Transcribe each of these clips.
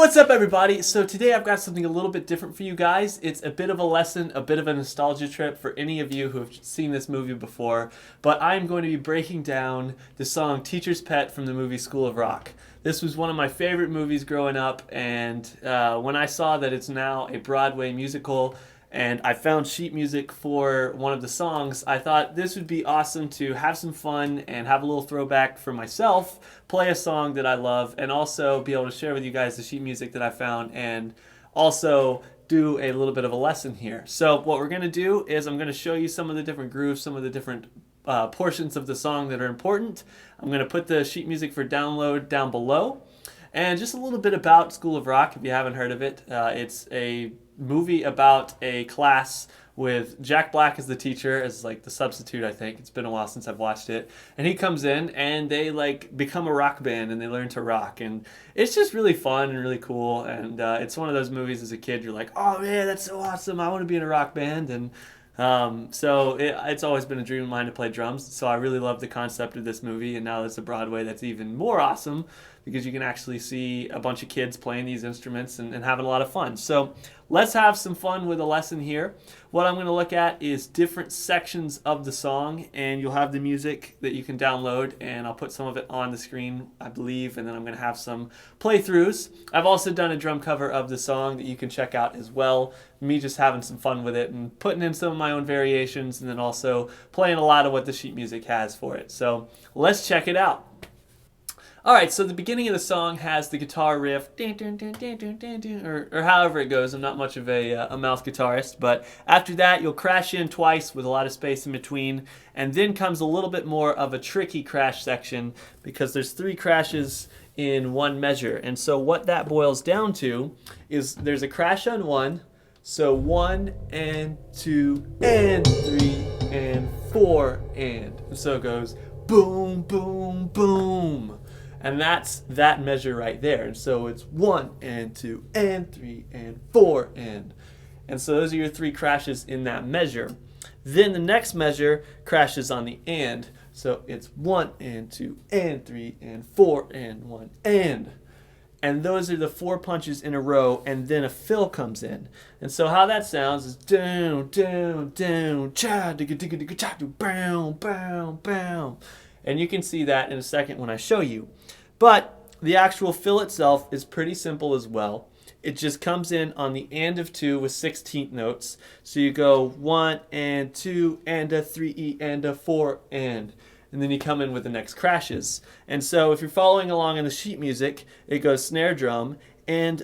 What's up, everybody? So today I've got something a little bit different for you guys. It's a bit of a lesson, a bit of a nostalgia trip for any of you who have seen this movie before, but I'm going to be breaking down the song Teacher's Pet from the movie School of Rock. This was one of my favorite movies growing up, and when I saw that it's now a Broadway musical, and I found sheet music for one of the songs, I thought this would be awesome to have some fun and have a little throwback for myself, play a song that I love, and also be able to share with you guys the sheet music that I found, and also do a little bit of a lesson here. So what we're going to do is I'm going to show you some of the different grooves, some of the different portions of the song that are important. I'm going to put the sheet music for download down below. And just a little bit about School of Rock, if you haven't heard of it. It's a movie about a class with Jack Black as the teacher, as like the substitute, I think. It's been a while since I've watched it. And he comes in and they like become a rock band and they learn to rock. And it's just really fun and really cool. And it's one of those movies as a kid, you're like, oh man, that's so awesome. I want to be in a rock band. And it's always been a dream of mine to play drums. So I really love the concept of this movie. And now there's a Broadway that's even more awesome because you can actually see a bunch of kids playing these instruments and having a lot of fun. So let's have some fun with a lesson here. What I'm going to look at is different sections of the song, and you'll have the music that you can download, and I'll put some of it on the screen, I believe, and then I'm going to have some playthroughs. I've also done a drum cover of the song that you can check out as well. Me just having some fun with it and putting in some of my own variations, and then also playing a lot of what the sheet music has for it. So let's check it out. Alright, so the beginning of the song has the guitar riff, or however it goes. I'm not much of a mouth guitarist, but after that you'll crash in twice with a lot of space in between, and then comes a little bit more of a tricky crash section because there's 3 crashes in one measure. And so what that boils down to is there's a crash on 1, so 1 and 2 and 3 and 4 and so it goes boom, boom, boom. And that's that measure right there. And so it's 1 and 2 and 3 and 4 and so those are your 3 crashes in that measure. Then the next measure crashes on the and. So it's 1 and 2 and 3 and 4 and 1 and. And those are the 4 punches in a row, and then a fill comes in. And so how that sounds is down, down, down, cha, digga, digga, digga, cha, bow, bow, bow. And you can see that in a second when I show you. But the actual fill itself is pretty simple as well. It just comes in on the and of 2 with 16th notes. So you go 1 and 2 and a 3 and a 4 and then you come in with the next crashes. And so if you're following along in the sheet music, it goes snare drum and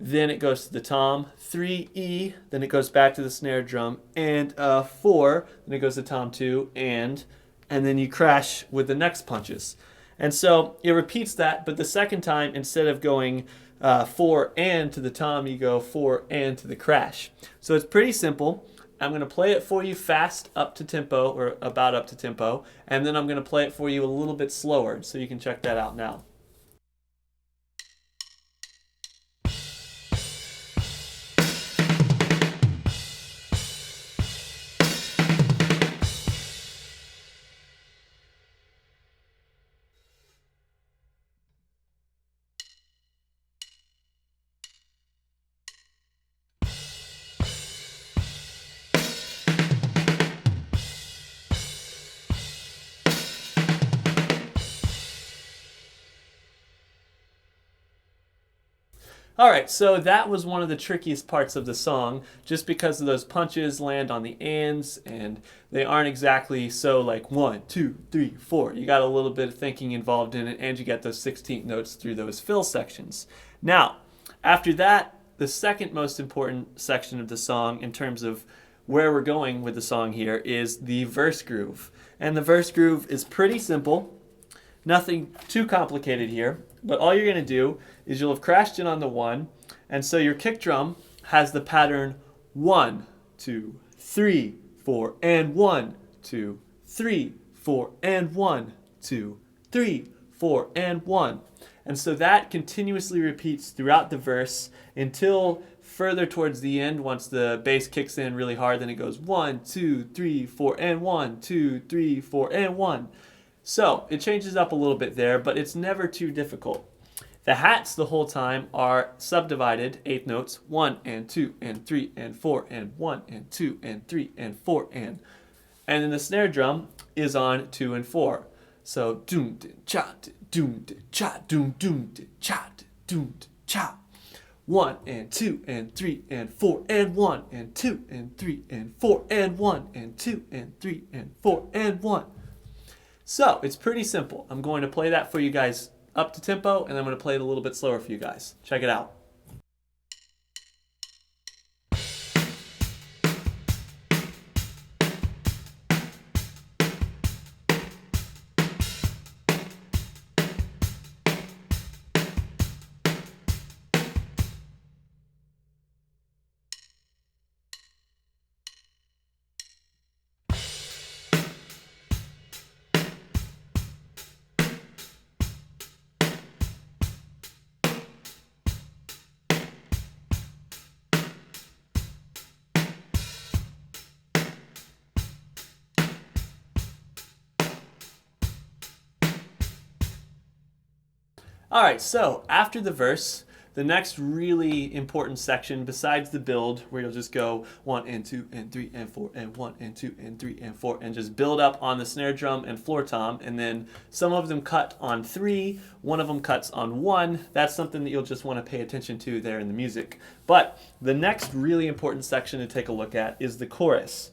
then it goes to the tom, 3 then it goes back to the snare drum and 4, then it goes to tom 2 and then you crash with the next punches. And so it repeats that, but the second time, instead of going 4 and to the tom, you go 4 and to the crash. So it's pretty simple. I'm going to play it for you fast up to tempo, or about up to tempo, and then I'm going to play it for you a little bit slower, so you can check that out now. Alright, so that was one of the trickiest parts of the song, just because of those punches land on the ands, and they aren't exactly so like 1, 2, 3, 4. You got a little bit of thinking involved in it, and you get those 16th notes through those fill sections. Now, after that, the second most important section of the song in terms of where we're going with the song here is the verse groove. And the verse groove is pretty simple. Nothing too complicated here, but all you're going to do is you'll have crashed in on the 1, and so your kick drum has the pattern 1, 2, 3, 4, and 1, 2, 3, 4, and 1, 2, 3, 4, and 1. And so that continuously repeats throughout the verse until further towards the end, once the bass kicks in really hard, then it goes 1, 2, 3, 4, and 1, 2, 3, 4, and 1. So it changes up a little bit there, but it's never too difficult. The hats the whole time are subdivided, eighth notes, 1 and 2 and 3 and 4 and 1 and 2 and 3 and 4 and. And then the snare drum is on 2 and 4. So doom cha doom cha doom cha doom cha. 1 and 2 and 3 and 4 and 1 and 2 and 3 and 4 and 1 and 2 and 3 and 4 and 1. So it's pretty simple. I'm going to play that for you guys up to tempo, and I'm going to play it a little bit slower for you guys. Check it out. All right, so after the verse, the next really important section besides the build, where you'll just go 1 and 2 and 3 and 4 and 1 and 2 and 3 and 4 and just build up on the snare drum and floor tom, and then some of them cut on 3, one of them cuts on 1. That's something that you'll just want to pay attention to there in the music. But the next really important section to take a look at is the chorus.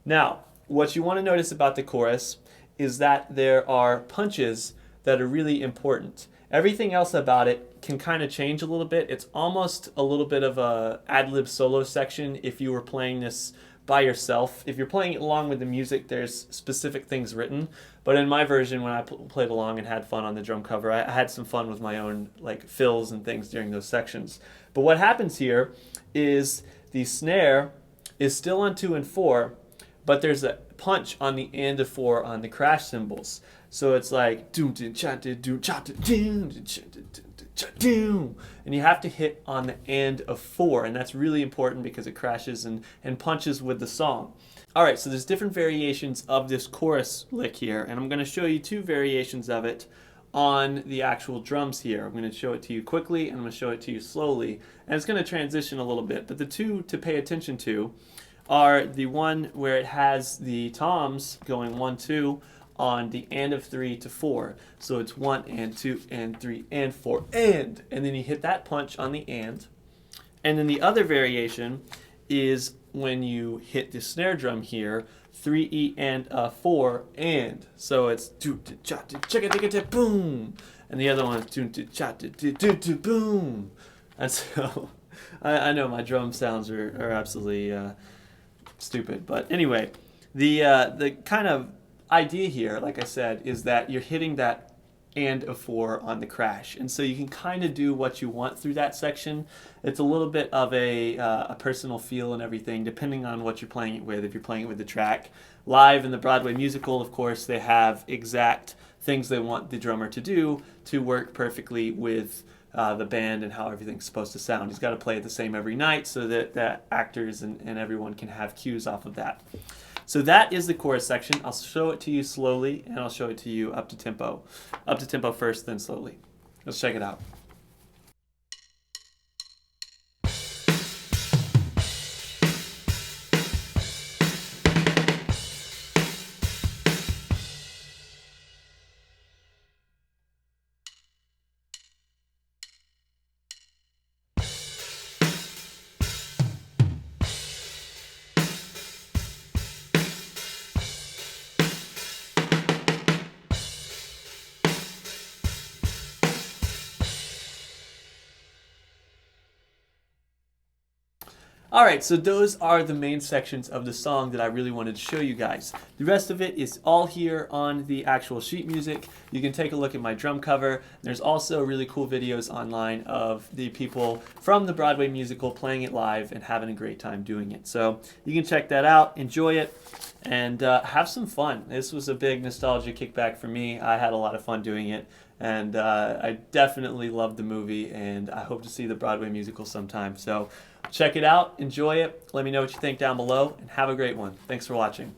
Now, what you want to notice about the chorus is that there are punches that are really important. Everything else about it can kind of change a little bit. It's almost a little bit of a ad-lib solo section if you were playing this by yourself. If you're playing it along with the music, there's specific things written. But in my version, when I played along and had fun on the drum cover, I had some fun with my own like fills and things during those sections. But what happens here is the snare is still on 2 and 4, but there's a punch on the end of 4 on the crash cymbals. So it's like doom cha doom cha doom cha doom, and you have to hit on the end of 4, and that's really important because it crashes and punches with the song. All right, so there's different variations of this chorus lick here, and I'm going to show you 2 variations of it on the actual drums here. I'm going to show it to you quickly, and I'm going to show it to you slowly, and it's going to transition a little bit. But the 2 to pay attention to are the one where it has the toms going 1 2 on the and of 3 to 4. So it's 1 and 2 and 3 and 4 and then you hit that punch on the and. And then the other variation is when you hit the snare drum here, 3E and 4 and. So it's do cha cha boom, and the other one is do cha boom. And so I know my drum sounds are absolutely stupid, but anyway, the kind of idea here, like I said, is that you're hitting that and of 4 on the crash, and so you can kind of do what you want through that section. It's a little bit of a personal feel and everything, depending on what you're playing it with. If you're playing it with the track live in the Broadway musical, of course, they have exact things they want the drummer to do to work perfectly with the band and how everything's supposed to sound. He's got to play it the same every night so that actors and everyone can have cues off of that. So that is the chorus section. I'll show it to you slowly, and I'll show it to you up to tempo. Up to tempo first, then slowly. Let's check it out. Alright, so those are the main sections of the song that I really wanted to show you guys. The rest of it is all here on the actual sheet music. You can take a look at my drum cover. There's also really cool videos online of the people from the Broadway musical playing it live and having a great time doing it. So you can check that out, enjoy it, and have some fun. This was a big nostalgia kickback for me. I had a lot of fun doing it, and I definitely loved the movie, and I hope to see the Broadway musical sometime. So check it out, enjoy it, let me know what you think down below, and have a great one. Thanks for watching.